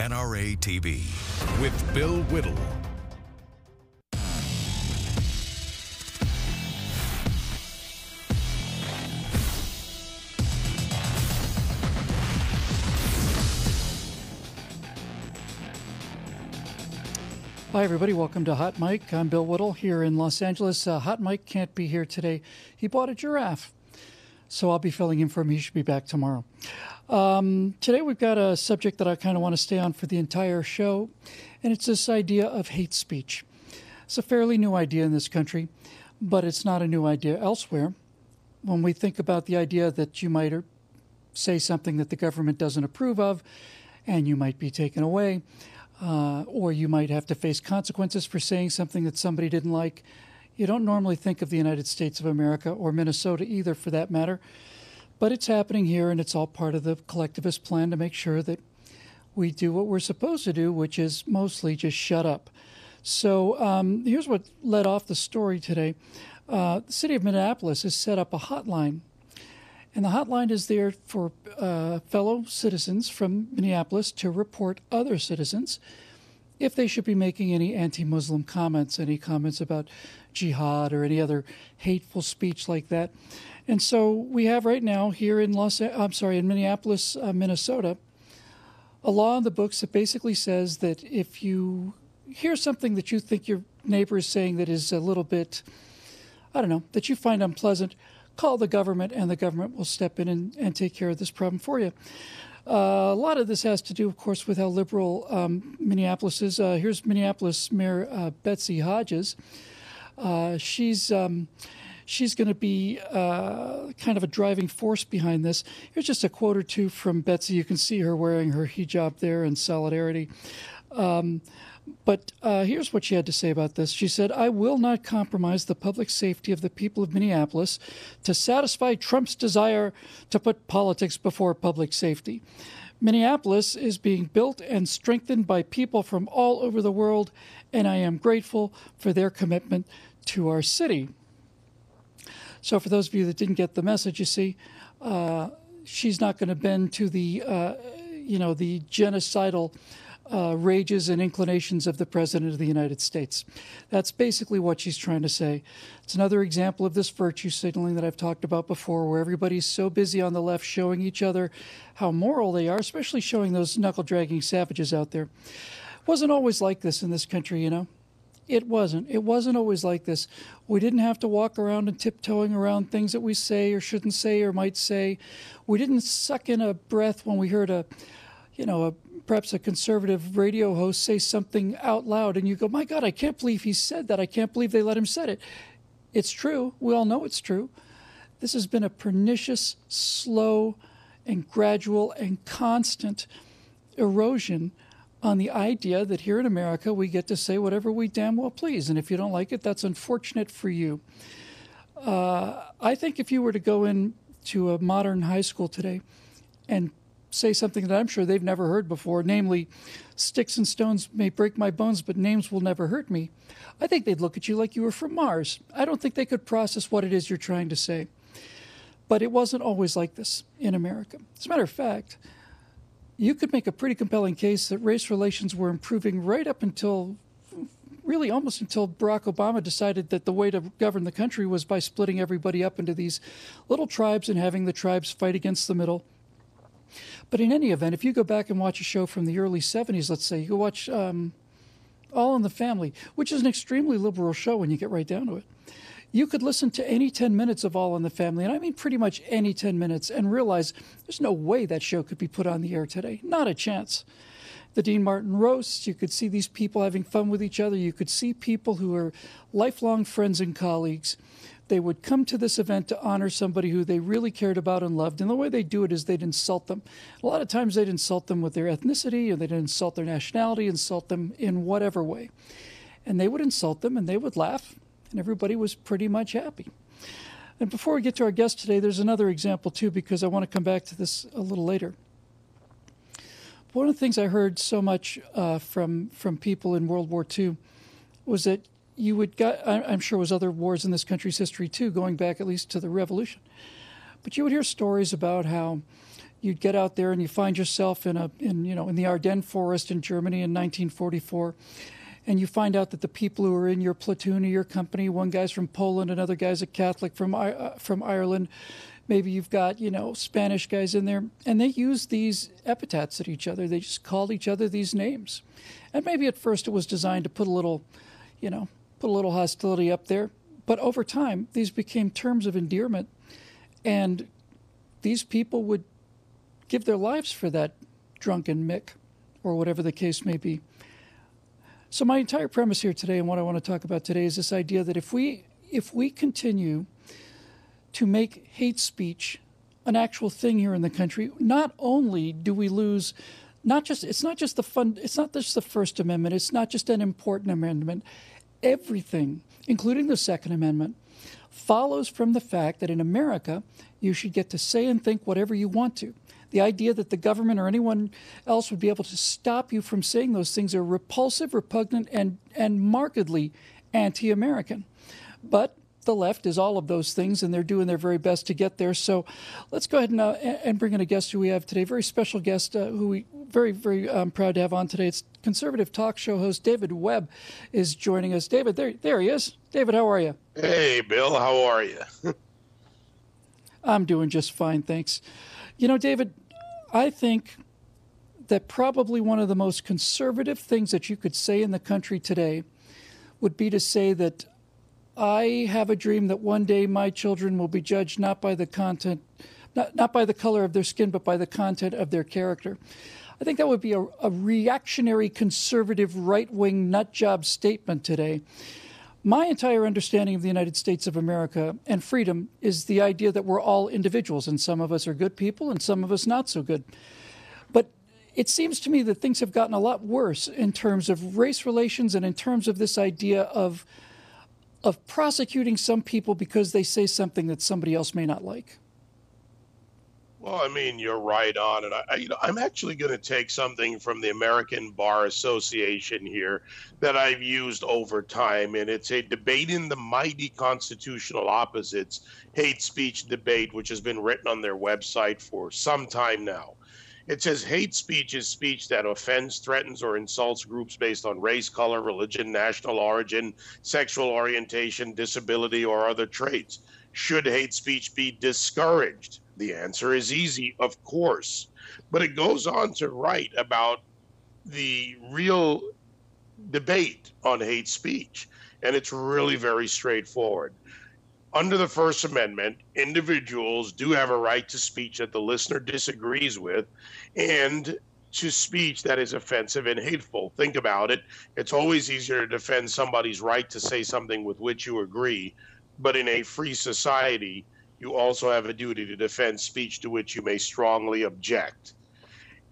NRA TV with Bill Whittle. Hi, everybody. Welcome to Hot Mike. I'm Bill Whittle here in Los Angeles. Hot Mike can't be here today. He bought a giraffe, so I'll be filling in for him. He should be back tomorrow. Today we've got a subject that I kind of want to stay on for the entire show, and it's this idea of hate speech. It's a fairly new idea in this country, but it's not a new idea elsewhere. When we think about the idea that you might say something that the government doesn't approve of, and you might be taken away, or you might have to face consequences for saying something that somebody didn't like. You don't normally think of the United States of America, or Minnesota either for that matter, but it's happening here, and it's all part of the collectivist plan to make sure that we do what we're supposed to do, which is mostly just shut up. So here's what led off the story today. The city of Minneapolis has set up a hotline, and the hotline is there for fellow citizens from Minneapolis to report other citizens if they should be making any anti-Muslim comments, any comments about jihad or any other hateful speech like that. And so we have right now here in Minneapolis, Minnesota, a law in the books that basically says that if you hear something that you think your neighbor is saying that is a little bit, that you find unpleasant, call the government, and the government will step in and take care of this problem for you. A lot of this has to do, of course, with how liberal Minneapolis is. Here's Minneapolis Mayor Betsy Hodges. She's going to be kind of a driving force behind this. Here's just a quote or two from Betsy. You can see her wearing her hijab there in solidarity. But here's what she had to say about this. She said, "I will not compromise the public safety of the people of Minneapolis to satisfy Trump's desire to put politics before public safety. Minneapolis is being built and strengthened by people from all over the world, and I am grateful for their commitment to our city." So for those of you that didn't get the message, you see, she's not going to bend to the, the genocidal rages and inclinations of the President of the United States. That's basically what she's trying to say. It's another example of this virtue signaling that I've talked about before, where everybody's so busy on the left showing each other how moral they are, especially showing those knuckle-dragging savages out there. It wasn't always like this in this country, It wasn't. It wasn't always like this. We didn't have to walk around and tiptoeing around things that we say or shouldn't say or might say. We didn't suck in a breath when we heard perhaps a conservative radio host say something out loud, and you go, "My God, I can't believe he said that. I can't believe they let him say it." It's true. We all know it's true. This has been a pernicious, slow, and gradual and constant erosion on the idea that here in America we get to say whatever we damn well please, and if you don't like it, that's unfortunate for you. I think if you were to go into a modern high school today and say something that I'm sure they've never heard before, namely, "Sticks and stones may break my bones, but names will never hurt me," I think they'd look at you like you were from Mars. I don't think they could process what it is you're trying to say. But it wasn't always like this in America. As a matter of fact, you could make a pretty compelling case that race relations were improving right up until, really almost until Barack Obama decided that the way to govern the country was by splitting everybody up into these little tribes and having the tribes fight against the middle. But in any event, if you go back and watch a show from the early 70s, let's say, you go watch All in the Family, which is an extremely liberal show when you get right down to it. You could listen to any 10 minutes of All in the Family, and I mean pretty much any 10 minutes, and realize there's no way that show could be put on the air today. Not a chance. The Dean Martin roasts, you could see these people having fun with each other. You could see people who are lifelong friends and colleagues. They would come to this event to honor somebody who they really cared about and loved. And the way they do it is they'd insult them. A lot of times they'd insult them with their ethnicity, or they'd insult their nationality, insult them in whatever way. And they would insult them, and they would laugh, and everybody was pretty much happy. And before we get to our guest today, there's another example, too, because I want to come back to this a little later. One of the things I heard so much from people in World War II was that I'm sure it was other wars in this country's history too, going back at least to the Revolution. But you would hear stories about how you'd get out there and you find yourself in the Ardennes forest in Germany in 1944, and you find out that the people who are in your platoon or your company, one guy's from Poland, another guy's a Catholic from Ireland, maybe you've got Spanish guys in there, and they use these epithets at each other. They just called each other these names, and maybe at first it was designed to put a little hostility up there, but over time these became terms of endearment, and these people would give their lives for that drunken Mick, or whatever the case may be. So my entire premise here today, and what I want to talk about today, is this idea that if we continue to make hate speech an actual thing here in the country, not only do we lose, it's not just the First Amendment, it's not just an important amendment. Everything, including the Second Amendment, follows from the fact that in America you should get to say and think whatever you want to. The idea that the government or anyone else would be able to stop you from saying those things are repulsive, repugnant, and markedly anti-American. But the left is all of those things, and they're doing their very best to get there. So let's go ahead and bring in a guest who we have today, very special guest who we very, very proud to have on today. It's conservative talk show host David Webb is joining us. David, there he is. David, how are you? Hey, Bill, how are you? I'm doing just fine, thanks. David, I think that probably one of the most conservative things that you could say in the country today would be to say that I have a dream that one day my children will be judged not by the content, not by the color of their skin, but by the content of their character. I think that would be a reactionary, conservative, right-wing nutjob statement today. My entire understanding of the United States of America and freedom is the idea that we're all individuals, and some of us are good people and some of us not so good. But it seems to me that things have gotten a lot worse in terms of race relations and in terms of this idea of prosecuting some people because they say something that somebody else may not like. Well, I mean, you're right on, and I'm actually going to take something from the American Bar Association here that I've used over time, and it's a Debating the Mighty Constitutional Opposites hate speech debate, which has been written on their website for some time now. It says hate speech is speech that offends, threatens, or insults groups based on race, color, religion, national origin, sexual orientation, disability, or other traits. Should hate speech be discouraged? The answer is easy, of course. But it goes on to write about the real debate on hate speech, and it's really very straightforward. Under the First Amendment, individuals do have a right to speech that the listener disagrees with and to speech that is offensive and hateful. Think about it. It's always easier to defend somebody's right to say something with which you agree, but in a free society, you also have a duty to defend speech to which you may strongly object.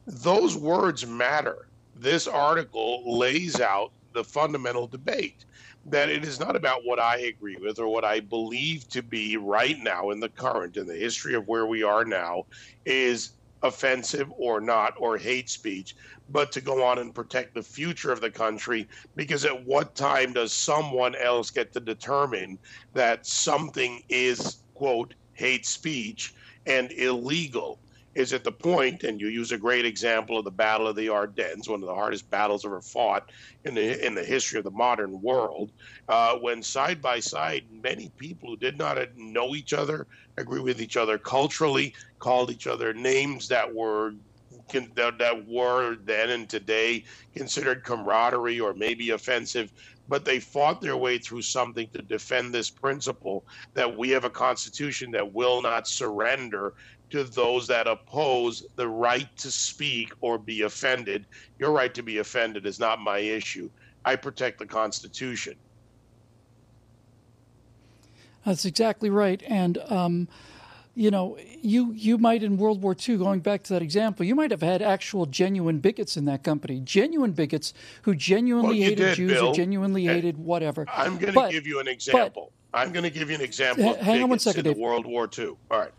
Those words matter. This article lays out the fundamental debate, that it is not about what I agree with or what I believe to be right now in the history of where we are now is offensive or not, or hate speech, but to go on and protect the future of the country, because at what time does someone else get to determine that something is, quote, hate speech and illegal? Is at the point, and you use a great example of the Battle of the Ardennes, one of the hardest battles ever fought in the history of the modern world, when side by side, many people who did not know each other, agree with each other culturally, called each other names that were then and today considered camaraderie or maybe offensive, but they fought their way through something to defend this principle that we have a constitution that will not surrender to those that oppose the right to speak or be offended. Your right to be offended is not my issue. I protect the Constitution. That's exactly right. And, you might in World War II, going back to that example, you might have had actual genuine bigots in that company, genuine bigots who genuinely hated Jews, Bill, or genuinely hated whatever. I'm going to give you an example. I'm going to give you an example of hang on one bigots second, in Dave. World War II. All right.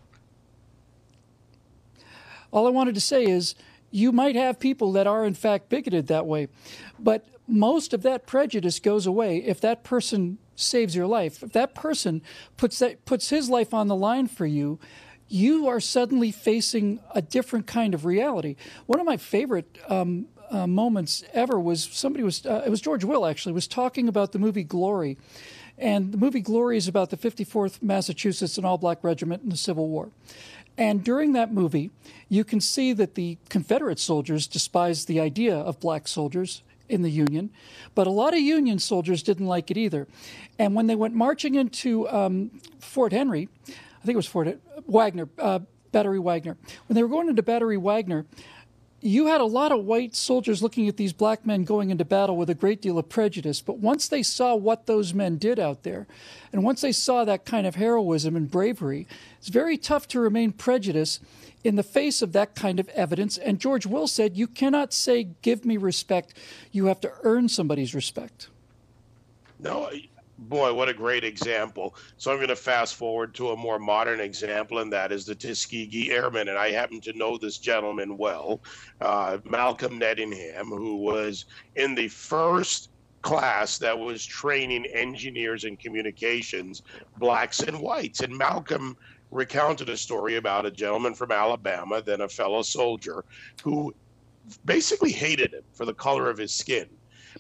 All I wanted to say is you might have people that are in fact bigoted that way, but most of that prejudice goes away if that person saves your life. If that person puts his life on the line for you, you are suddenly facing a different kind of reality. One of my favorite moments ever was it was George Will actually, was talking about the movie Glory. And the movie Glory is about the 54th Massachusetts, an all-black regiment in the Civil War. And during that movie, you can see that the Confederate soldiers despised the idea of black soldiers in the Union, but a lot of Union soldiers didn't like it either. And when they went marching into Fort Henry, I think it was Battery Wagner. When they were going into Battery Wagner, you had a lot of white soldiers looking at these black men going into battle with a great deal of prejudice. But once they saw what those men did out there, and once they saw that kind of heroism and bravery, it's very tough to remain prejudiced in the face of that kind of evidence. And George Will said, you cannot say, give me respect. You have to earn somebody's respect. No, boy, what a great example. So I'm going to fast forward to a more modern example, and that is the Tuskegee Airmen. And I happen to know this gentleman well, Malcolm Nettingham, who was in the first class that was training engineers in communications, blacks and whites. And Malcolm recounted a story about a gentleman from Alabama, then a fellow soldier, who basically hated him for the color of his skin.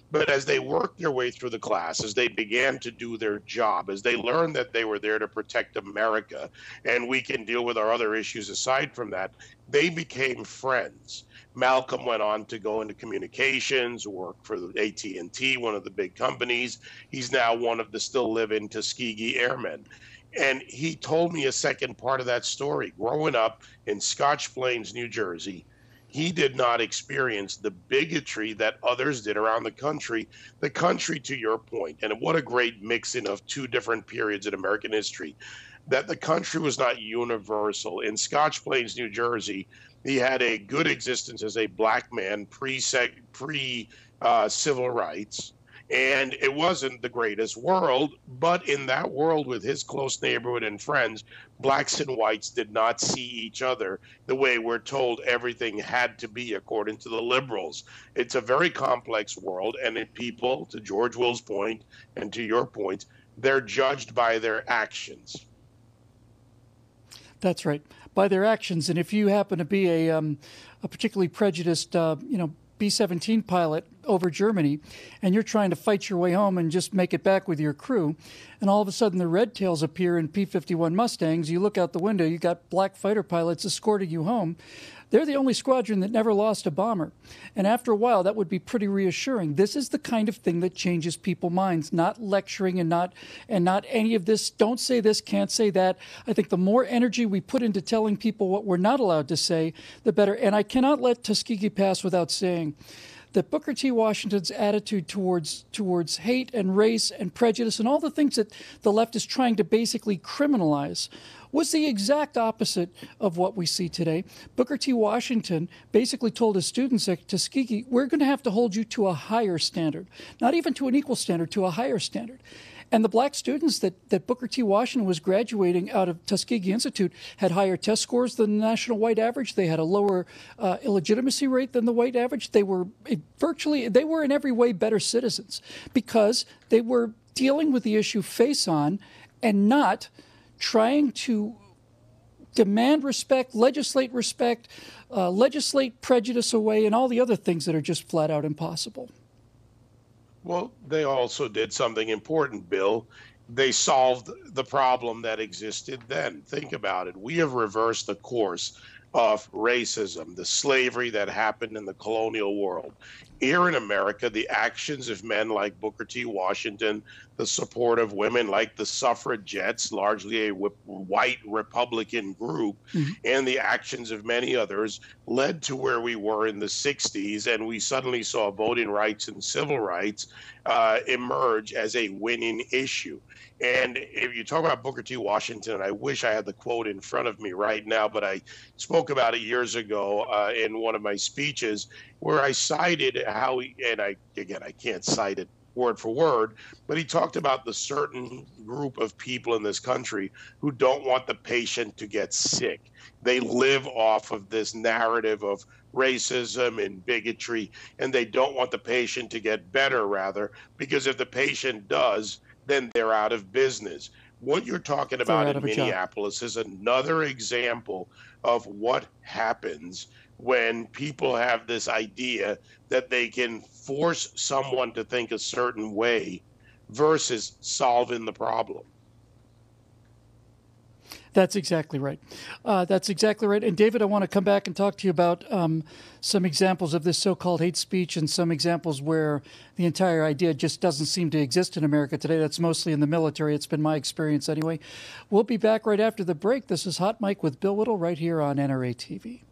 But as they worked their way through the class, as they began to do their job, as they learned that they were there to protect America, and we can deal with our other issues aside from that, they became friends. Malcolm went on to go into communications, work for the AT&T, one of the big companies. He's now one of the still living Tuskegee Airmen. And he told me a second part of that story. Growing up in Scotch Plains, New Jersey, he did not experience the bigotry that others did around the country. The country, to your point, and what a great mixing of two different periods in American history, that the country was not universal. In Scotch Plains, New Jersey, he had a good existence as a black man pre-civil rights. And it wasn't the greatest world, but in that world with his close neighborhood and friends, blacks and whites did not see each other the way we're told everything had to be according to the liberals. It's a very complex world, and people, to George Will's point and to your point, they're judged by their actions. That's right, by their actions. And if you happen to be a particularly prejudiced, B-17 pilot over Germany, and you're trying to fight your way home and just make it back with your crew, and all of a sudden the red tails appear in P-51 Mustangs, you look out the window, you got black fighter pilots escorting you home. They're the only squadron that never lost a bomber. And after a while, that would be pretty reassuring. This is the kind of thing that changes people's minds, not lecturing and not any of this, don't say this, can't say that. I think the more energy we put into telling people what we're not allowed to say, the better. And I cannot let Tuskegee pass without saying that Booker T. Washington's attitude towards hate and race and prejudice and all the things that the left is trying to basically criminalize was the exact opposite of what we see today. Booker T. Washington basically told his students at Tuskegee, we're going to have to hold you to a higher standard, not even to an equal standard, to a higher standard. And the black students that Booker T. Washington was graduating out of Tuskegee Institute had higher test scores than the national white average. They had a lower illegitimacy rate than the white average. They were in every way better citizens because they were dealing with the issue face on and not trying to demand respect, legislate prejudice away, and all the other things that are just flat out impossible. Well, they also did something important, Bill. They solved the problem that existed then. Think about it. We have reversed the course of racism, the slavery that happened in the colonial world. Here in America, the actions of men like Booker T. Washington, the support of women like the suffragettes, largely a white Republican group, and the actions of many others led to where we were in the 60s, and we suddenly saw voting rights and civil rights emerge as a winning issue. And if you talk about Booker T. Washington, I wish I had the quote in front of me right now, but I spoke about it years ago in one of my speeches where I cited how he, and I can't cite it word for word, but he talked about the certain group of people in this country who don't want the patient to get sick. They live off of this narrative of racism and bigotry, and they don't want the patient to get better, rather, because if the patient does, then they're out of business. What you're talking They're about out in of a job. Minneapolis is another example of what happens when people have this idea that they can force someone to think a certain way versus solving the problem. That's exactly right. That's exactly right. And David, I want to come back and talk to you about some examples of this so-called hate speech and some examples where the entire idea just doesn't seem to exist in America today. That's mostly in the military. It's been my experience anyway. We'll be back right after the break. This is Hot Mike with Bill Whittle right here on NRA TV.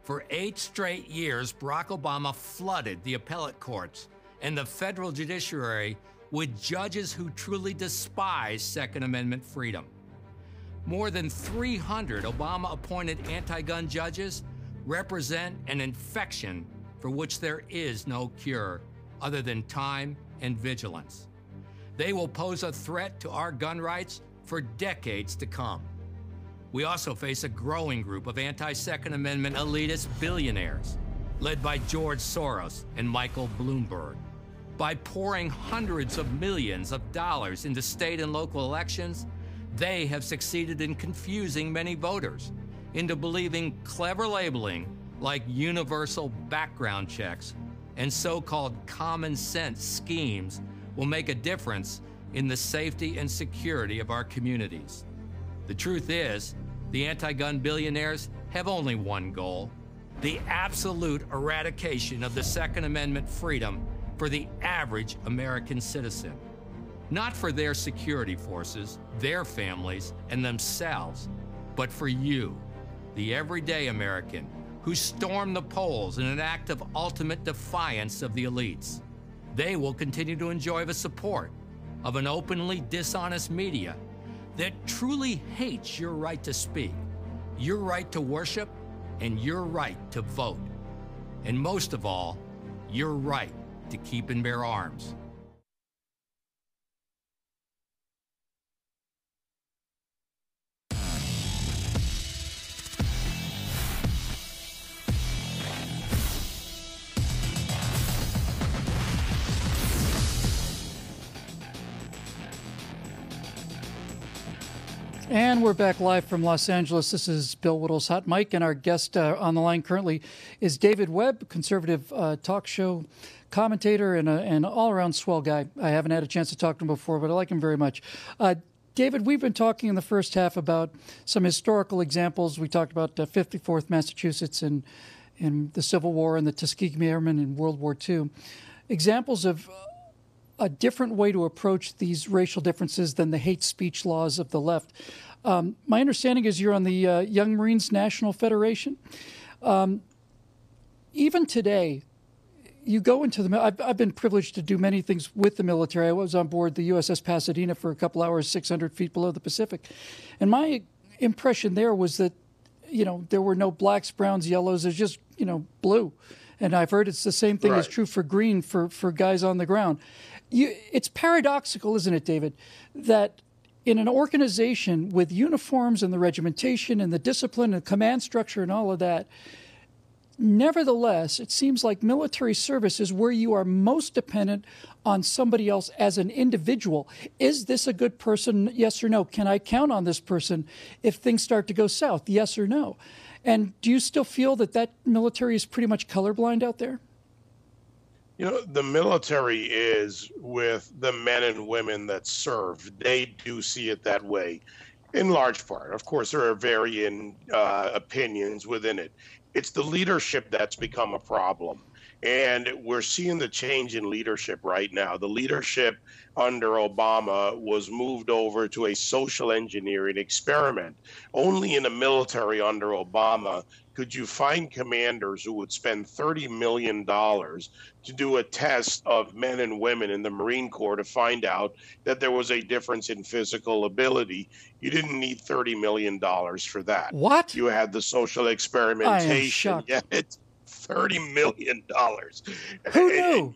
For 8 straight years, Barack Obama flooded the appellate courts and the federal judiciary with judges who truly despise Second Amendment freedom. More than 300 Obama-appointed anti-gun judges represent an infection for which there is no cure other than time and vigilance. They will pose a threat to our gun rights for decades to come. We also face a growing group of anti-Second Amendment elitist billionaires, led by George Soros and Michael Bloomberg. By pouring hundreds of millions of dollars into state and local elections, they have succeeded in confusing many voters into believing clever labeling like universal background checks and so-called common sense schemes will make a difference in the safety and security of our communities. The truth is, the anti-gun billionaires have only one goal: the absolute eradication of the Second Amendment freedom for the average American citizen. Not for their security forces, their families, and themselves, but for you, the everyday American who stormed the polls in an act of ultimate defiance of the elites. They will continue to enjoy the support of an openly dishonest media that truly hates your right to speak, your right to worship, and your right to vote. And most of all, your right to keep and bear arms. And we're back live from Los Angeles. This is Bill Whittle's Hot Mic, and our guest on the line currently is David Webb, conservative talk show commentator and an all-around swell guy. I haven't had a chance to talk to him before, but I like him very much. David, we've been talking in the first half about some historical examples. We talked about 54th Massachusetts and the Civil War and the Tuskegee Airmen in World War II. Examples of a different way to approach these racial differences than the hate speech laws of the left. My understanding is you're on the Young Marines National Federation. Even today, you go into the, I've been privileged to do many things with the military. I was on board the USS Pasadena for a couple hours, 600 feet below the Pacific. And my impression there was that, there were no blacks, browns, yellows. There's just, blue. And I've heard it's the same thing is true for green for guys on the ground. It's paradoxical, isn't it, David, that in an organization with uniforms and the regimentation and the discipline and command structure and all of that, nevertheless, it seems like military service is where you are most dependent on somebody else as an individual. Is this a good person? Yes or no? Can I count on this person if things start to go south? Yes or no? And do you still feel that military is pretty much colorblind out there? The military is with the men and women that serve. They do see it that way in large part. Of course, there are varying opinions within it. It's the leadership that's become a problem. And we're seeing the change in leadership right now. The leadership under Obama was moved over to a social engineering experiment. Only in the military under Obama could you find commanders who would spend $30 million to do a test of men and women in the Marine Corps to find out that there was a difference in physical ability. You didn't need $30 million for that. What? You had the social experimentation. I am shocked. Yeah, it's $30 million. Who knew?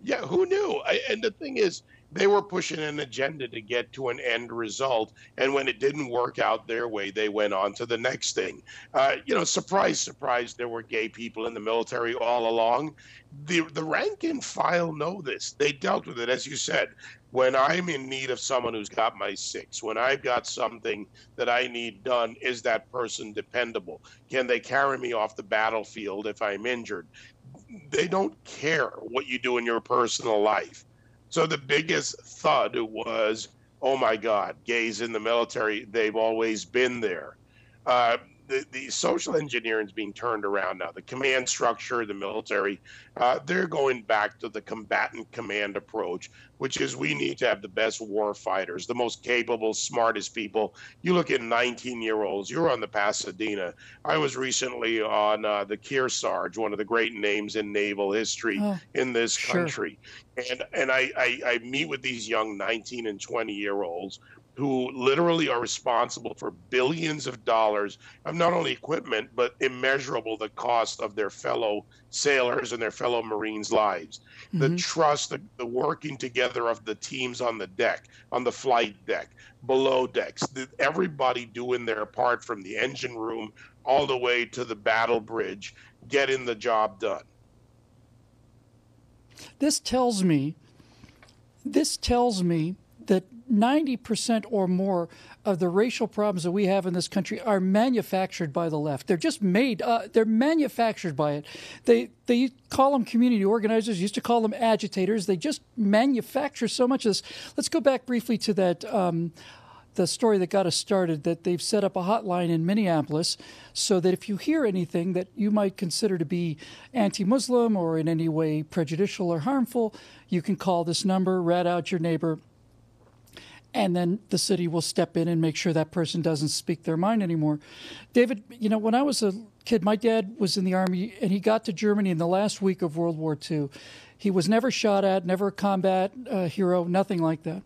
Yeah, who knew? And the thing is, they were pushing an agenda to get to an end result. And when it didn't work out their way, they went on to the next thing. Surprise, surprise, there were gay people in the military all along. The rank and file know this. They dealt with it, as you said. When I'm in need of someone who's got my six, when I've got something that I need done, is that person dependable? Can they carry me off the battlefield if I'm injured? They don't care what you do in your personal life. So the biggest thud was, oh my God, gays in the military, they've always been there. The social engineering is being turned around now. The command structure, the military, they're going back to the combatant command approach, which is we need to have the best war fighters, the most capable, smartest people. You look at 19-year-olds. You're on the Pasadena. I was recently on the Kearsarge, one of the great names in naval history in this country. And I meet with these young 19 and 20-year-olds who literally are responsible for billions of dollars of not only equipment, but immeasurable the cost of their fellow sailors and their fellow Marines' lives. Mm-hmm. The trust, the working together of the teams on the deck, on the flight deck, below decks, everybody doing their part from the engine room all the way to the battle bridge, getting the job done. This tells me that 90% or more of the racial problems that we have in this country are manufactured by the left. They're just made, they're manufactured by it. They call them community organizers, used to call them agitators. They just manufacture so much of this. Let's go back briefly to that, the story that got us started, that they've set up a hotline in Minneapolis so that if you hear anything that you might consider to be anti-Muslim or in any way prejudicial or harmful, you can call this number, rat out your neighbor, and then the city will step in and make sure that person doesn't speak their mind anymore. David, when I was a kid, my dad was in the Army, and he got to Germany in the last week of World War II. He was never shot at, never a combat hero, nothing like that.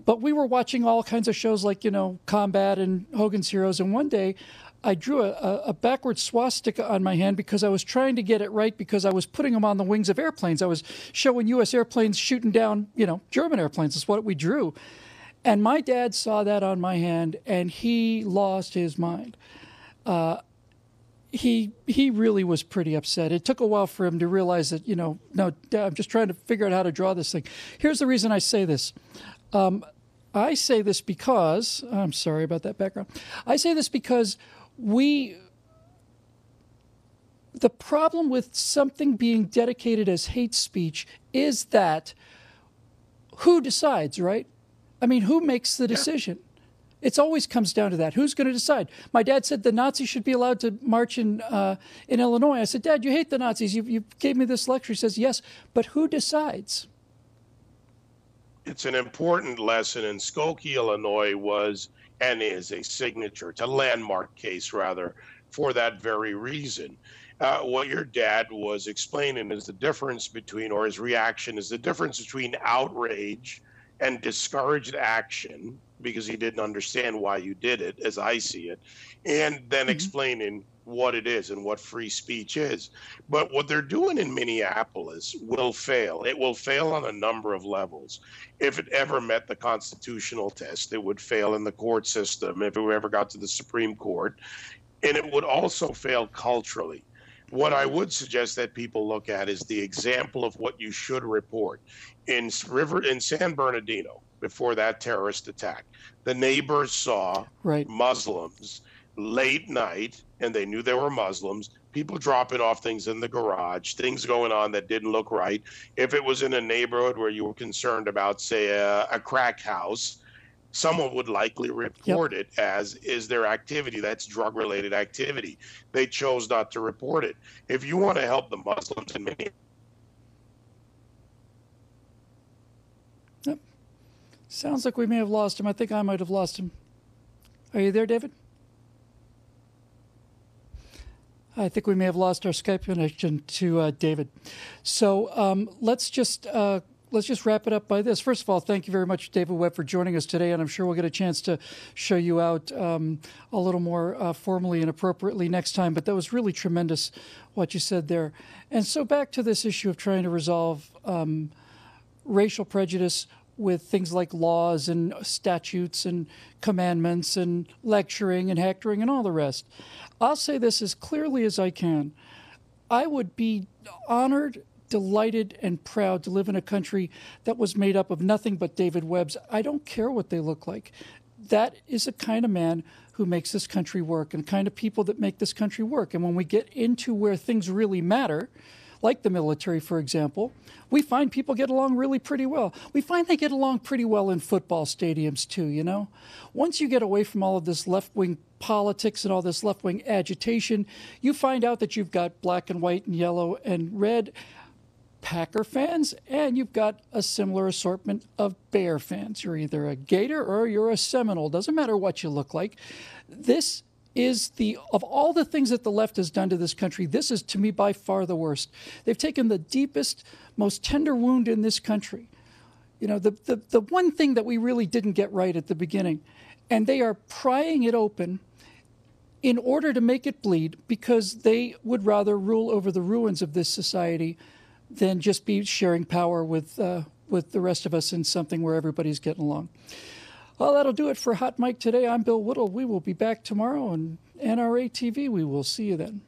But we were watching all kinds of shows like, Combat and Hogan's Heroes. And one day I drew a backward swastika on my hand because I was trying to get it right because I was putting them on the wings of airplanes. I was showing U.S. airplanes shooting down, German airplanes. That's what we drew. And my dad saw that on my hand, and he lost his mind. He really was pretty upset. It took a while for him to realize that, no, Dad, I'm just trying to figure out how to draw this thing. Here's the reason I say this. I say this because, I'm sorry about that background. I say this because the problem with something being dedicated as hate speech is that who decides, right? I mean, who makes the decision? It always comes down to that. Who's going to decide? My dad said the Nazis should be allowed to march in Illinois. I said, Dad, you hate the Nazis. You gave me this lecture. He says, yes, but who decides? It's an important lesson, and Skokie, Illinois was and is a signature, it's a landmark case, rather, for that very reason. What your dad was explaining is the difference between, or his reaction is the difference between outrage and discouraged action, because he didn't understand why you did it, as I see it, and then explaining what it is and what free speech is. But what they're doing in Minneapolis will fail. It will fail on a number of levels. If it ever met the constitutional test, it would fail in the court system if it ever got to the Supreme Court. And it would also fail culturally. What I would suggest that people look at is the example of what you should report. In San Bernardino, before that terrorist attack, the neighbors saw Muslims late night, and they knew they were Muslims, people dropping off things in the garage, things going on that didn't look right. If it was in a neighborhood where you were concerned about, say, a crack house, someone would likely report it as is their activity. That's drug-related activity. They chose not to report it. If you want to help the Muslims in Minneapolis. Yep. Sounds like we may have lost him. I think I might have lost him. Are you there, David? I think we may have lost our Skype connection to David. So let's just wrap it up by this. First of all, thank you very much, David Webb, for joining us today, and I'm sure we'll get a chance to show you out a little more formally and appropriately next time. But that was really tremendous what you said there. And so back to this issue of trying to resolve racial prejudice with things like laws and statutes and commandments and lecturing and hectoring and all the rest. I'll say this as clearly as I can. I would be honored, delighted, and proud to live in a country that was made up of nothing but David Webbs. I don't care what they look like. That is the kind of man who makes this country work, and the kind of people that make this country work. And when we get into where things really matter, like the military, for example, we find people get along really pretty well. We find they get along pretty well in football stadiums too, you know? Once you get away from all of this left-wing politics and all this left-wing agitation, you find out that you've got black and white and yellow and red Packer fans, and you've got a similar assortment of Bear fans. You're either a Gator or you're a Seminole. Doesn't matter what you look like. This is of all the things that the left has done to this country, this is, to me, by far the worst. They've taken the deepest, most tender wound in this country. You know, the one thing that we really didn't get right at the beginning, and they are prying it open in order to make it bleed, because they would rather rule over the ruins of this society than just be sharing power with the rest of us in something where everybody's getting along. Well, that'll do it for Hot Mic today. I'm Bill Whittle. We will be back tomorrow on NRA TV. We will see you then.